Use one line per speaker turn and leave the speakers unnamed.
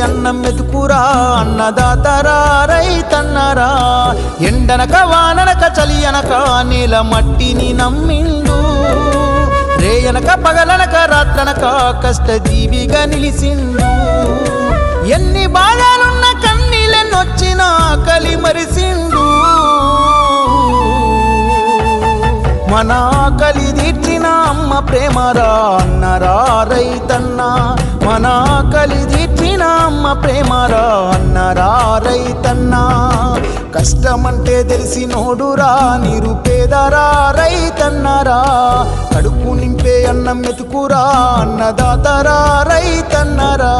అన్నం మెతుకురా అన్నదాతరా రైతన్నరా. ఎండనక వాననక చలి అనక నేల మట్టిని నమ్మిండు, రేయనక పగలనక రాత్రనక కష్టజీవిగా నిలిసిండు. ఎన్ని బాధలున్న కన్నీళ్ళనొచ్చిన ఆకలి మరిసిండు, మన ఆకలి తీర్చిన అమ్మ ప్రేమరా అన్నరా రైతన్న. మన ఆకలి తీర్చిన అమ్మ ప్రేమరా అన్నరా రైతన్న. కష్టమంటే తెలిసినోడురా నిరుపేదరా రైతన్నరా. కడుపు నింపే అన్నం మెతుకురా అన్నదాతరా రైతన్నరా.